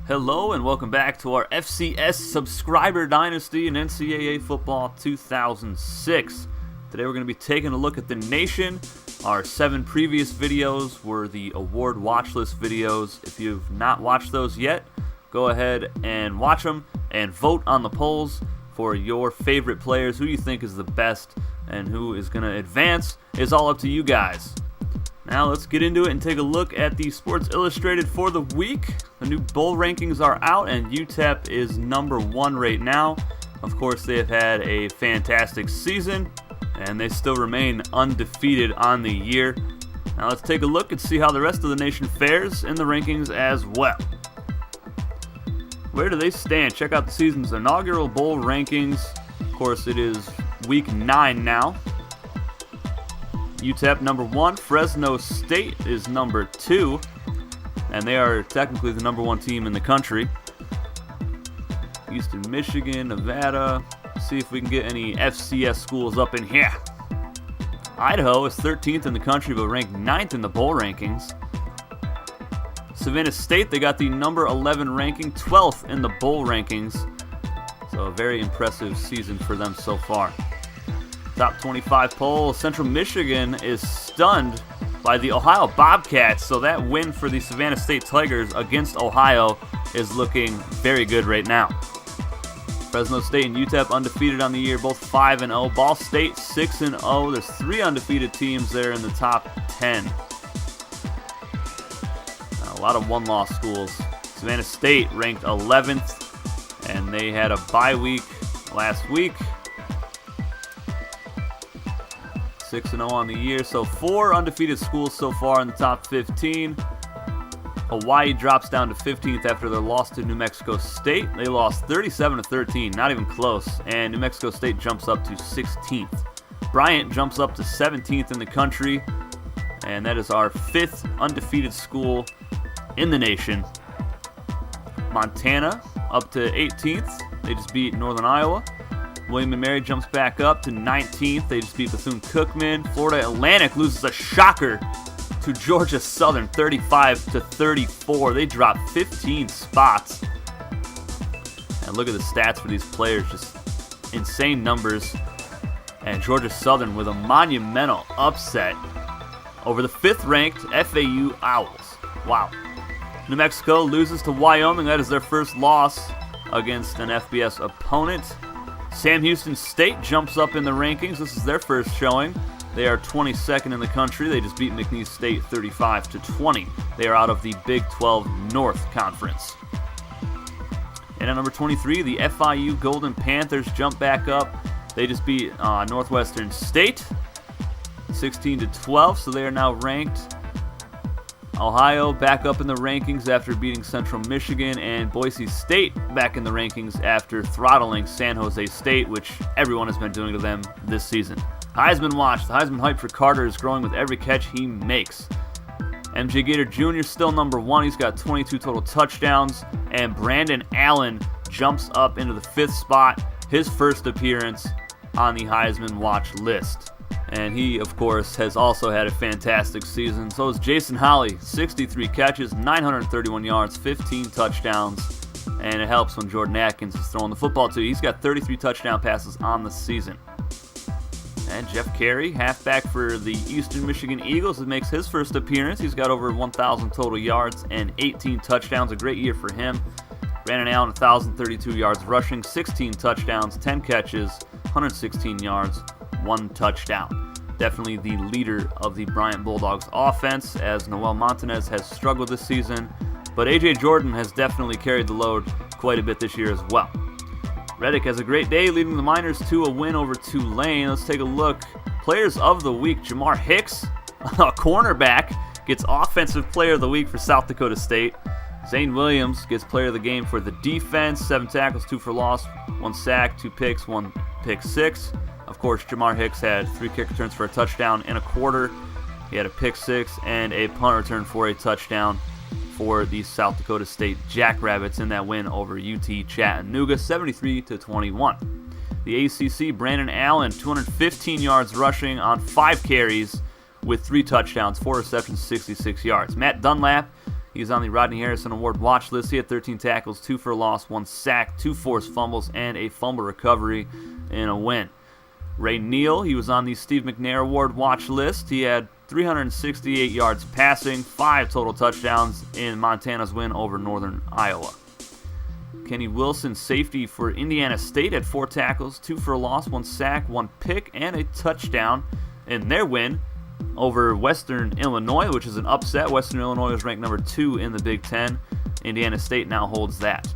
Hello and welcome back to our FCS Subscriber Dynasty in NCAA Football 2006. Today we're going to be taking a look at the nation. Our 7 previous videos were the award watch list videos. If you've not watched those yet, go ahead and watch them and vote on the polls for your favorite players, who you think is the best and who is going to advance. It's all up to you guys. Now let's get into it and take a look at the Sports Illustrated for the week. The new bowl rankings are out and UTEP is number 1 right now. Of course, they have had a fantastic season and they still remain undefeated on the year. Now let's take a look and see how the rest of the nation fares in the rankings as well. Where do they stand? Check out the season's inaugural bowl rankings. Of course, it is week 9 now. UTEP number 1, Fresno State is number 2, and they are technically the number 1 team in the country. Eastern Michigan, Nevada. See if we can get any FCS schools up in here. Idaho is 13th in the country, but ranked 9th in the bowl rankings. Savannah State, they got the number 11 ranking, 12th in the bowl rankings. So a very impressive season for them so far. Top 25 poll, Central Michigan is stunned by the Ohio Bobcats, so that win for the Savannah State Tigers against Ohio is looking very good right now. Fresno State and UTEP undefeated on the year, both 5-0. Ball State 6-0. There's 3 undefeated teams there in the top 10. Now, a lot of one-loss schools. Savannah State ranked 11th, and they had a bye week last week. 6-0 on the year, so 4 undefeated schools so far in the top 15. Hawaii drops down to 15th after their loss to New Mexico State. They lost 37-13, not even close, and New Mexico State jumps up to 16th. Bryant jumps up to 17th in the country, and that is our 5th undefeated school in the nation. Montana up to 18th. They just beat Northern Iowa. William & Mary jumps back up to 19th. They just beat Bethune-Cookman. Florida Atlantic loses a shocker to Georgia Southern, 35-34. They dropped 15 spots. And look at the stats for these players, just insane numbers. And Georgia Southern with a monumental upset over the 5th-ranked FAU Owls. Wow. New Mexico loses to Wyoming. That is their first loss against an FBS opponent. Sam Houston State jumps up in the rankings. This is their first showing. They are 22nd in the country. They just beat McNeese State 35-20. They are out of the Big 12 North Conference. And at number 23, the FIU Golden Panthers jump back up. They just beat Northwestern State 16-12, so they are now ranked. Ohio back up in the rankings after beating Central Michigan, and Boise State back in the rankings after throttling San Jose State, which everyone has been doing to them this season. Heisman watch. The Heisman hype for Carter is growing with every catch he makes. MJ Gator Jr. still number 1. He's got 22 total touchdowns, and Brandon Allen jumps up into the 5th spot, his first appearance on the Heisman watch list. And he, of course, has also had a fantastic season. So is Jason Holly, 63 catches, 931 yards, 15 touchdowns. And it helps when Jordan Atkins is throwing the football too. He's got 33 touchdown passes on the season. And Jeff Carey, halfback for the Eastern Michigan Eagles, makes his first appearance. He's got over 1,000 total yards and 18 touchdowns. A great year for him. Brandon Allen, 1,032 yards rushing, 16 touchdowns, 10 catches, 116 yards. 1 touchdown. Definitely the leader of the Bryant Bulldogs offense, as Noel Montanez has struggled this season, but A.J. Jordan has definitely carried the load quite a bit this year as well. Reddick has a great day, leading the Miners to a win over Tulane. Let's take a look. Players of the week, Jamar Hicks, a cornerback, gets Offensive Player of the Week for South Dakota State. Zane Williams gets Player of the Game for the defense, 7 tackles, 2 for loss, 1 sack, 2 picks, 1 pick 6. Of course, Jamar Hicks had 3 kick returns for a touchdown and a quarter. He had a pick 6 and a punt return for a touchdown for the South Dakota State Jackrabbits in that win over UT Chattanooga, 73-21. The ACC, Brandon Allen, 215 yards rushing on 5 carries with 3 touchdowns, 4 receptions, 66 yards. Matt Dunlap, He's on the Rodney Harrison Award watch list. He had 13 tackles, 2 for a loss, 1 sack, 2 forced fumbles, and a fumble recovery in a win. Ray Neal, he was on the Steve McNair Award watch list. He had 368 yards passing, 5 total touchdowns in Montana's win over Northern Iowa. Kenny Wilson, safety for Indiana State, had 4 tackles, 2 for a loss, 1 sack, 1 pick, and a touchdown in their win over Western Illinois, which is an upset. Western Illinois was ranked number 2 in the Big Ten. Indiana State now holds that.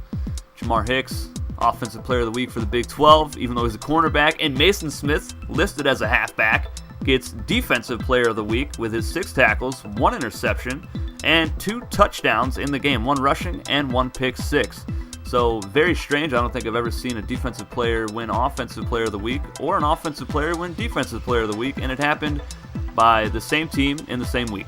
Jamar Hicks, Offensive Player of the Week for the Big 12, even though he's a cornerback. And Mason Smith, listed as a halfback, gets Defensive Player of the Week with his 6 tackles, 1 interception, and 2 touchdowns in the game, 1 rushing and 1 pick six. So very strange. I don't think I've ever seen a defensive player win Offensive Player of the Week or an offensive player win Defensive Player of the Week, and it happened by the same team in the same week.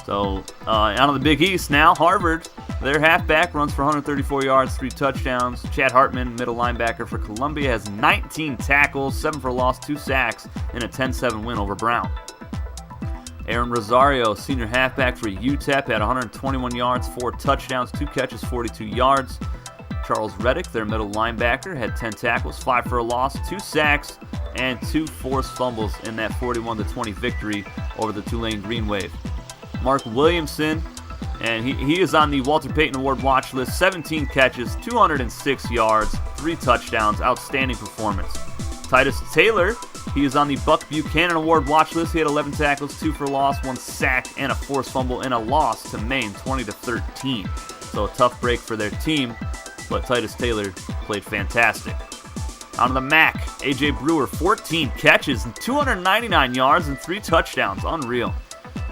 So out of the Big East now, Harvard, their halfback runs for 134 yards, 3 touchdowns. Chad Hartman, middle linebacker for Columbia, has 19 tackles, 7 for a loss, 2 sacks, and a 10-7 win over Brown. Aaron Rosario, senior halfback for UTEP, had 121 yards, 4 touchdowns, 2 catches, 42 yards. Charles Reddick, their middle linebacker, had 10 tackles, 5 for a loss, 2 sacks, and 2 forced fumbles in that 41-20 victory over the Tulane Green Wave. Mark Williamson, and he is on the Walter Payton Award watch list, 17 catches, 206 yards, 3 touchdowns, outstanding performance. Titus Taylor, he is on the Buck Buchanan Award watch list. He had 11 tackles, 2 for a loss, 1 sack, and a forced fumble in a loss to Maine, 20-13. So a tough break for their team, but Titus Taylor played fantastic. On the MAC, A.J. Brewer, 14 catches, 299 yards, and 3 touchdowns. Unreal.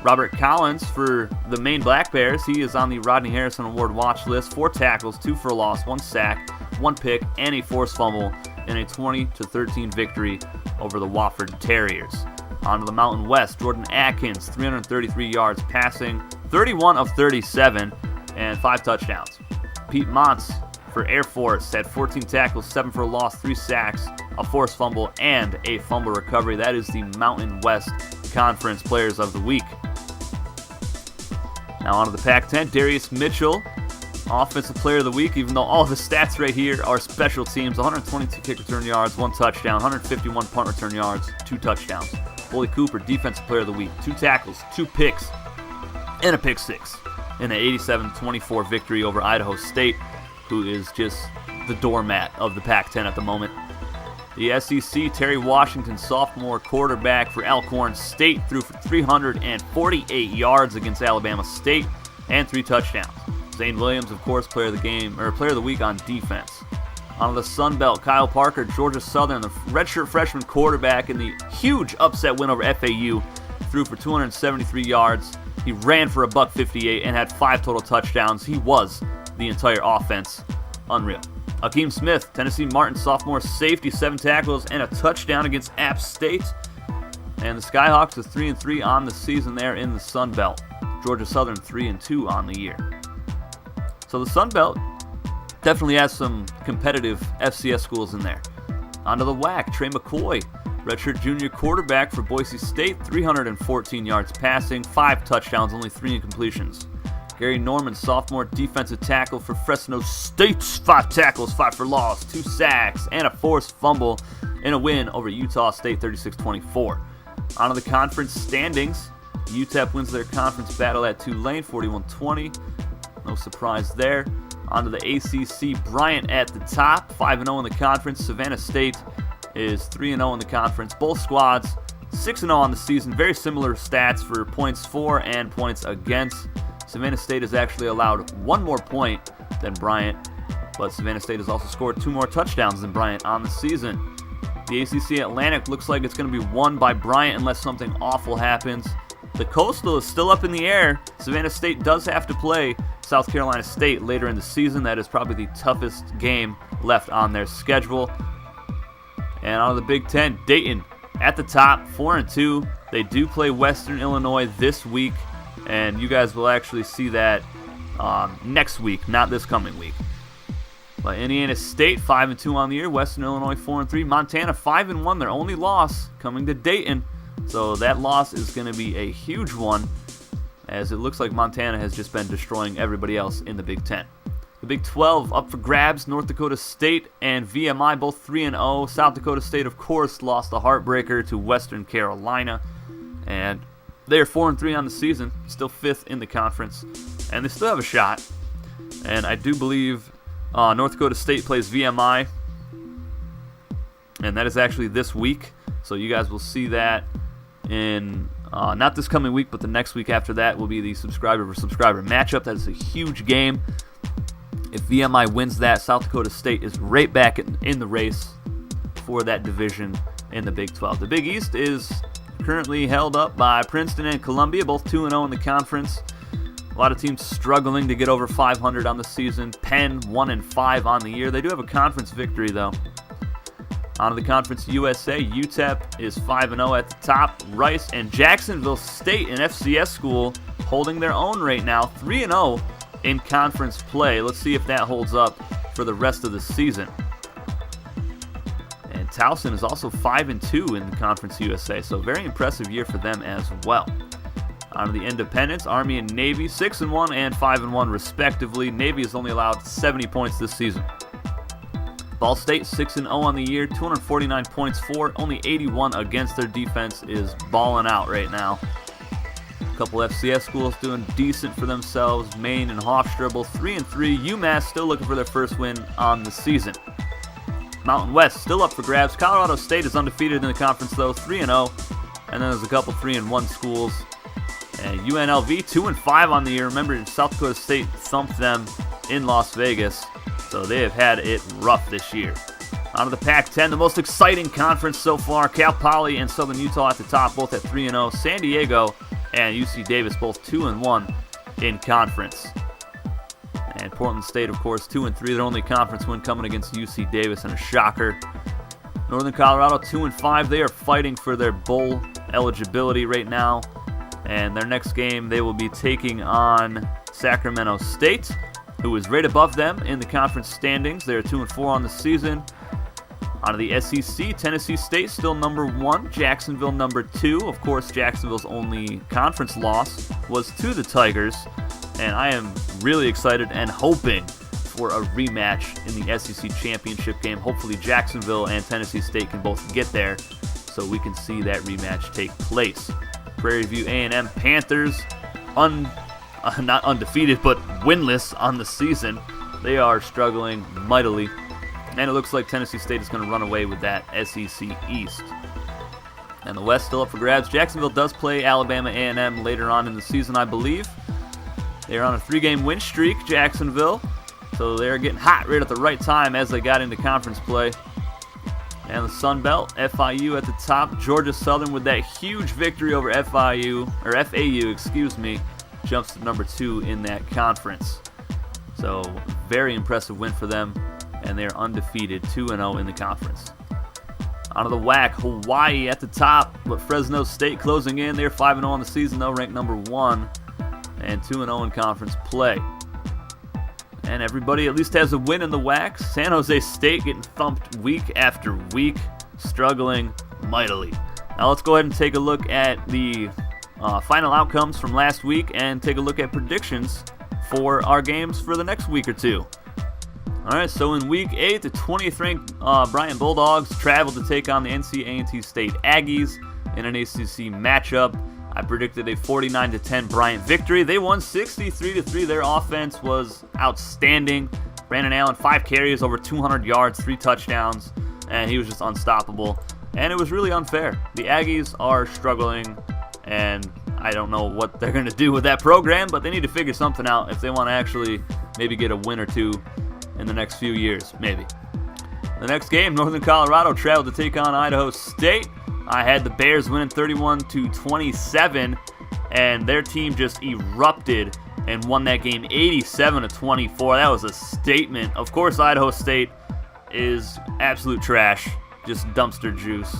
Robert Collins for the Maine Black Bears. He is on the Rodney Harrison Award watch list. 4 tackles, 2 for a loss, 1 sack, 1 pick, and a forced fumble in a 20-13 victory over the Wofford Terriers. On to the Mountain West, Jordan Atkins, 333 yards passing, 31 of 37, and 5 touchdowns. Pete Montz for Air Force had 14 tackles, 7 for a loss, 3 sacks, a forced fumble, and a fumble recovery. That is the Mountain West Conference Players of the Week. Now on to the Pac-10, Darius Mitchell, Offensive Player of the Week, even though all of the stats right here are special teams. 122 kick return yards, 1 touchdown, 151 punt return yards, 2 touchdowns. Bully Cooper, Defensive Player of the Week, 2 tackles, 2 picks, and a pick six in an 87-24 victory over Idaho State, who is just the doormat of the Pac-10 at the moment. The SEC, Terry Washington, sophomore quarterback for Alcorn State, threw for 348 yards against Alabama State and 3 touchdowns. Zane Williams, of course, player of the week on defense. On the Sun Belt, Kyle Parker, Georgia Southern, the redshirt freshman quarterback in the huge upset win over FAU, threw for 273 yards. He ran for $158 and had 5 total touchdowns. He was the entire offense. Unreal. Akeem Smith, Tennessee Martin, sophomore safety, 7 tackles and a touchdown against App State. And the Skyhawks are 3-3 on the season there in the Sun Belt. Georgia Southern 3-2 on the year. So the Sun Belt definitely has some competitive FCS schools in there. Onto the WAC, Trey McCoy, redshirt junior quarterback for Boise State, 314 yards passing, 5 touchdowns, only 3 incompletions. Gary Norman, sophomore defensive tackle for Fresno State, 5 tackles, 5 for loss, 2 sacks, and a forced fumble in a win over Utah State, 36-24. On to the conference standings, UTEP wins their conference battle at Tulane, 41-20. No surprise there. On to the ACC, Bryant at the top, 5-0 in the conference. Savannah State is 3-0 in the conference. Both squads 6-0 on the season. Very similar stats for points for and points against. Savannah State has actually allowed 1 more point than Bryant, but Savannah State has also scored 2 more touchdowns than Bryant on the season. The ACC Atlantic looks like it's going to be won by Bryant unless something awful happens. The Coastal is still up in the air. Savannah State does have to play South Carolina State later in the season. That is probably the toughest game left on their schedule. And on the Big Ten, Dayton at the top, 4-2. They do play Western Illinois this week, and you guys will actually see that next week, not this coming week. But Indiana State 5-2 on the year, Western Illinois 4-3, Montana 5-1, their only loss coming to Dayton. So that loss is going to be a huge one. as it looks like Montana has just been destroying everybody else in the Big Ten. The Big 12 up for grabs. North Dakota State and VMI both 3-0. South Dakota State, of course, lost a heartbreaker to Western Carolina, and they're 4-3 on the season, still 5th in the conference, and they still have a shot. And I do believe North Dakota State plays VMI, and that is actually this week. So you guys will see that in not this coming week, but the next week after that will be the subscriber versus subscriber matchup. That is a huge game. If VMI wins that, South Dakota State is right back in the race for that division in the Big 12. The Big East is currently held up by Princeton and Columbia, both 2-0 in the conference. A lot of teams struggling to get over 500 on the season. Penn 1-5 on the year. They do have a conference victory, though. On to the Conference USA, UTEP is 5-0 at the top. Rice and Jacksonville State, an FCS school, holding their own right now, 3-0 in conference play. Let's see if that holds up for the rest of the season. And Towson is also 5-2 in the Conference USA, so very impressive year for them as well. On to the Independents, Army and Navy, 6-1 and 5-1 respectively. Navy has only allowed 70 points this season. Ball State 6-0 on the year, 249 points for, only 81 against. Their defense is balling out right now. A couple FCS schools doing decent for themselves. Maine and Hofstra both 3-3. UMass still looking for their first win on the season. Mountain West still up for grabs. Colorado State is undefeated in the conference though, 3-0. And then there's a couple 3-1 schools. And UNLV 2-5 on the year. Remember, South Dakota State thumped them in Las Vegas, so they have had it rough this year. On to the Pac-10, the most exciting conference so far. Cal Poly and Southern Utah at the top, both at 3-0. San Diego and UC Davis, both 2-1 in conference. And Portland State, of course, 2-3. Their only conference win coming against UC Davis, and a shocker. Northern Colorado, 2-5. They are fighting for their bowl eligibility right now. And their next game, they will be taking on Sacramento State, who is right above them in the conference standings. They're 2-4 on the season. On to the SEC, Tennessee State still number 1, Jacksonville number 2. Of course, Jacksonville's only conference loss was to the Tigers, and I am really excited and hoping for a rematch in the SEC championship game. Hopefully Jacksonville and Tennessee State can both get there so we can see that rematch take place. Prairie View A&M Panthers, not undefeated, but winless on the season. They are struggling mightily, and it looks like Tennessee State is going to run away with that SEC East. And the West still up for grabs. Jacksonville does play Alabama A&M later on in the season, I believe. They are on a 3-game win streak, Jacksonville, so they're getting hot right at the right time as they got into conference play. And the Sun Belt, FIU at the top. Georgia Southern with that huge victory over FAU, jumps to number 2 in that conference. So, very impressive win for them, and they're undefeated, 2-0 in the conference. On to the WAC, Hawaii at the top, but Fresno State closing in. They're 5-0 on the season, though, ranked number 1, and 2-0 in conference play. And everybody at least has a win in the WAC. San Jose State getting thumped week after week, struggling mightily. Now let's go ahead and take a look at the final outcomes from last week and take a look at predictions for our games for the next week or two. Alright, so in week 8, the 20th ranked Bryant Bulldogs traveled to take on the NC State Aggies in an ACC matchup. I predicted a 49-10 Bryant victory. They won 63-3. Their offense was outstanding. Brandon Allen, 5 carries, over 200 yards, 3 touchdowns, and he was just unstoppable. And it was really unfair. The Aggies are struggling, and I don't know what they're going to do with that program, but they need to figure something out if they want to actually maybe get a win or two in the next few years, maybe. The next game, Northern Colorado traveled to take on Idaho State. I had the Bears winning 31-27, and their team just erupted and won that game 87-24. That was a statement. Of course, Idaho State is absolute trash, just dumpster juice.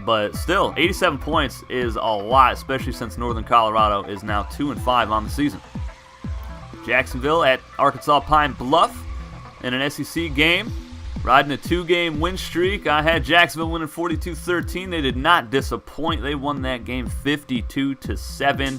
But still, 87 points is a lot, especially since Northern Colorado is now 2-5 on the season. Jacksonville at Arkansas Pine Bluff in an SEC game. Riding a 2-game win streak. I had Jacksonville winning 42-13. They did not disappoint. They won that game 52-7.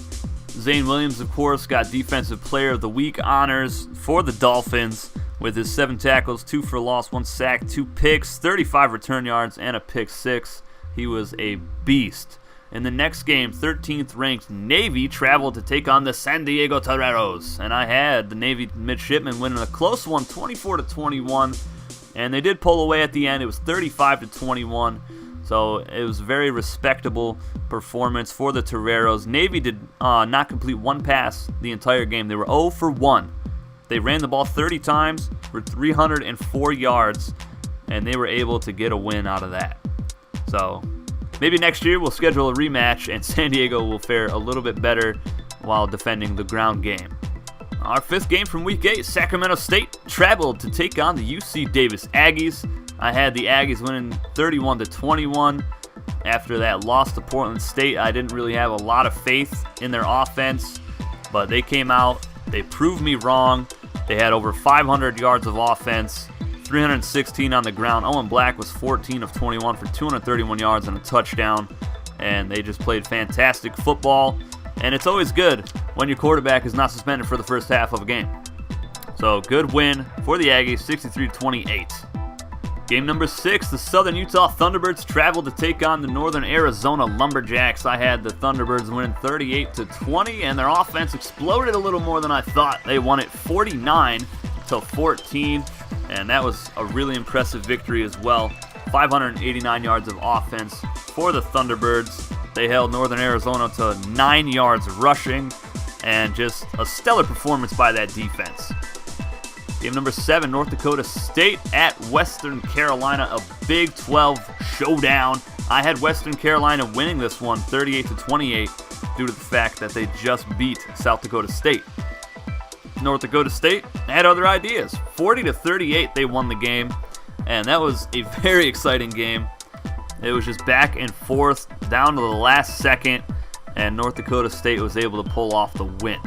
Zane Williams, of course, got Defensive Player of the Week honors for the Dolphins with his 7 tackles, 2 for loss, 1 sack, 2 picks, 35 return yards, and a pick 6. He was a beast. In the next game, 13th-ranked Navy traveled to take on the San Diego Toreros, and I had the Navy midshipmen winning a close one, 24-21, and they did pull away at the end. It was 35-21, so it was a very respectable performance for the Toreros. Navy did not complete 1 pass the entire game. They were 0 for 1. They ran the ball 30 times for 304 yards, and they were able to get a win out of that. So maybe next year we'll schedule a rematch and San Diego will fare a little bit better while defending the ground game. Our 5th game from Week 8, Sacramento State traveled to take on the UC Davis Aggies. I had the Aggies winning 31-21. After that loss to Portland State, I didn't really have a lot of faith in their offense, but they came out, they proved me wrong. They had over 500 yards of offense, 316 on the ground. Owen Black was 14 of 21 for 231 yards and a touchdown, and they just played fantastic football. And it's always good when your quarterback is not suspended for the first half of a game. So good win for the Aggies, 63-28. Game number 6, the Southern Utah Thunderbirds traveled to take on the Northern Arizona Lumberjacks. I had the Thunderbirds winning 38-20, and their offense exploded a little more than I thought. They won it 49-14, and that was a really impressive victory as well. 589 yards of offense for the Thunderbirds. They held Northern Arizona to 9 yards rushing, and just a stellar performance by that defense. Game number 7, North Dakota State at Western Carolina, a Big 12 showdown. I had Western Carolina winning this one 38-28 due to the fact that they just beat South Dakota State. North Dakota State had other ideas. 40-38 they won the game, and that was a very exciting game. It was just back and forth down to the last second, and North Dakota State was able to pull off the win.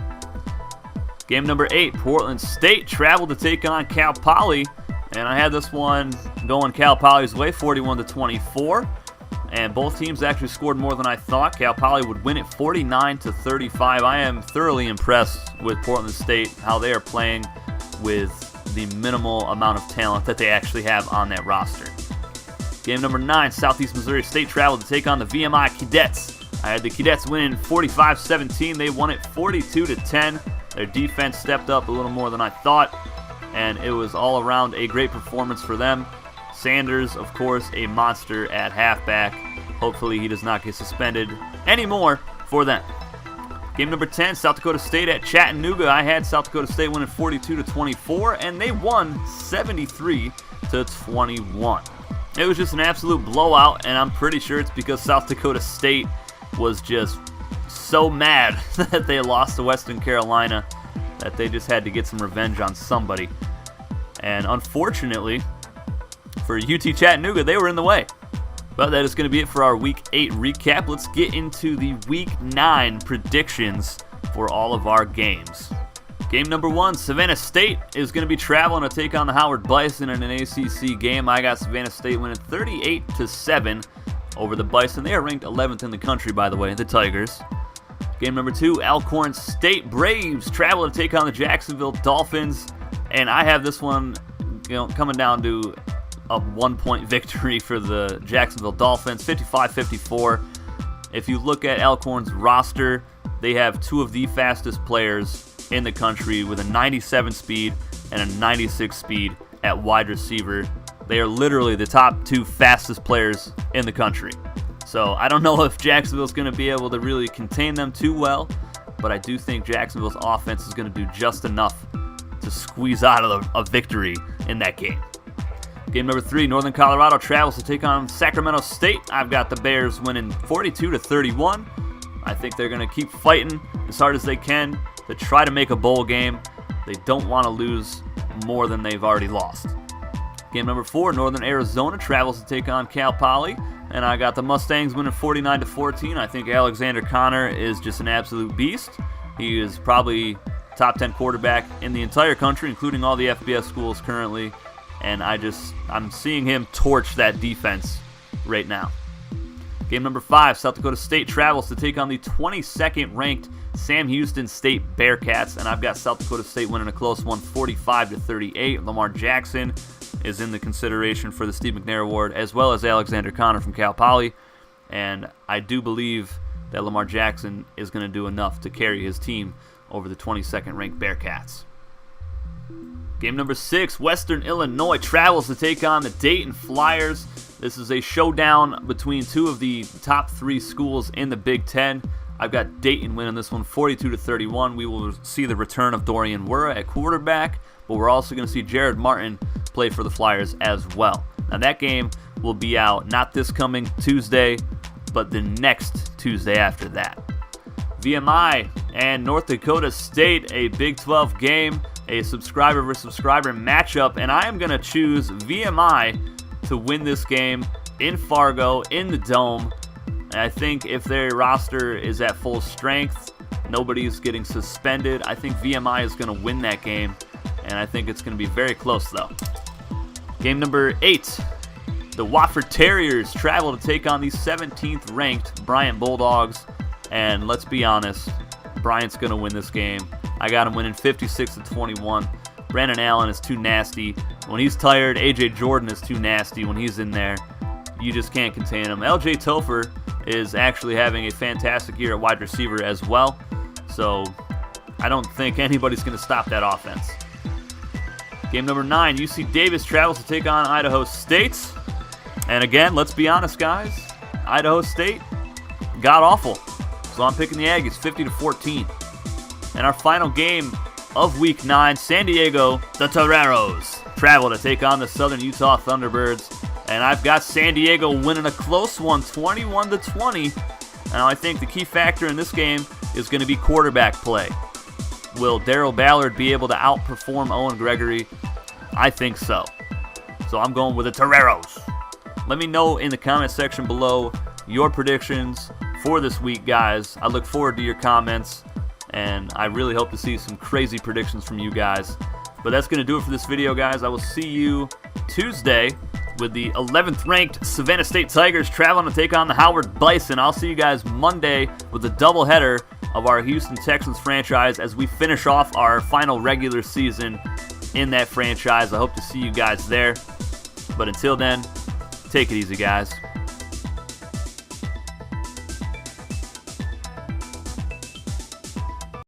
Game number 8, Portland State traveled to take on Cal Poly, and I had this one going Cal Poly's way, 41-24, and both teams actually scored more than I thought. Cal Poly would win it 49-35. I am thoroughly impressed with Portland State, how they are playing with the minimal amount of talent that they actually have on that roster. Game number 9, Southeast Missouri State traveled to take on the VMI Cadets. I had the Cadets winning 45-17. They won it 42-10. Their defense stepped up a little more than I thought, and it was all around a great performance for them. Sanders, of course, a monster at halfback. Hopefully he does not get suspended anymore for them. Game number 10, South Dakota State at Chattanooga. I had South Dakota State winning 42-24, and they won 73-21. It was just an absolute blowout, and I'm pretty sure it's because South Dakota State was just so mad that they lost to Western Carolina that they just had to get some revenge on somebody. And unfortunately for UT Chattanooga, they were in the way. But that is going to be it for our Week 8 recap. Let's get into the Week 9 predictions for all of our games. Game number 1, Savannah State is going to be traveling to take on the Howard Bison in an ACC game. I got Savannah State winning 38-7 over the Bison. They are ranked 11th in the country, by the way, the Tigers. Game number 2, Alcorn State Braves travel to take on the Jacksonville Dolphins, and I have this one, coming down to a 1-point victory for the Jacksonville Dolphins, 55-54. If you look at Alcorn's roster, they have 2 of the fastest players in the country with a 97 speed and a 96 speed at wide receiver. They are literally the top 2 fastest players in the country. So I don't know if Jacksonville's going to be able to really contain them too well, but I do think Jacksonville's offense is going to do just enough to squeeze out of a victory in that game. Game number 3, Northern Colorado travels to take on Sacramento State. I've got the Bears winning 42-31. I think they're going to keep fighting as hard as they can to try to make a bowl game. They don't want to lose more than they've already lost. Game number 4, Northern Arizona travels to take on Cal Poly, and I got the Mustangs winning 49-14. I think Alexander Connor is just an absolute beast. He is probably top 10 quarterback in the entire country, including all the FBS schools currently, and I'm seeing him torch that defense right now. Game number 5, South Dakota State travels to take on the 22nd ranked Sam Houston State Bearcats, and I've got South Dakota State winning a close one, 45-38. Lamar Jackson is in the consideration for the Steve McNair Award, as well as Alexander Connor from Cal Poly, and I do believe that Lamar Jackson is going to do enough to carry his team over the 22nd ranked Bearcats. Game number 6, Western Illinois travels to take on the Dayton Flyers. This is a showdown between two of the top 3 schools in the Big Ten. I've got Dayton winning this one 42-31. We will see the return of Dorian Wurra at quarterback, but we're also going to see Jared Martin play for the Flyers as well. Now that game will be out not this coming Tuesday, but the next Tuesday after that. VMI and North Dakota State, a Big 12 game, a subscriber versus subscriber matchup, and I am going to choose VMI to win this game in Fargo, in the Dome. And I think if their roster is at full strength, nobody's getting suspended, I think VMI is going to win that game, and I think it's going to be very close though. Game number 8, the Wofford Terriers travel to take on the 17th ranked Bryant Bulldogs, and let's be honest, Bryant's going to win this game. I got him winning 56-21. Brandon Allen is too nasty. When he's tired, A.J. Jordan is too nasty when he's in there. You just can't contain him. L.J. Topher is actually having a fantastic year at wide receiver as well. So I don't think anybody's going to stop that offense. Game number 9, UC Davis travels to take on Idaho State. And again, let's be honest, guys. Idaho State, god-awful. So I'm picking the Aggies 50-14. And our final game of Week 9, San Diego, the Toreros travel to take on the Southern Utah Thunderbirds, and I've got San Diego winning a close one, 21-20. Now I think the key factor in this game is going to be quarterback play. Will Darrell Ballard be able to outperform Owen Gregory? I think so. So I'm going with the Toreros. Let me know in the comment section below your predictions for this week, guys. I look forward to your comments, and I really hope to see some crazy predictions from you guys. But that's going to do it for this video, guys. I will see you Tuesday with the 11th ranked Savannah State Tigers traveling to take on the Howard Bison. I'll see you guys Monday with a doubleheader of our Houston Texans franchise as we finish off our final regular season in that franchise. I hope to see you guys there. But until then, take it easy, guys.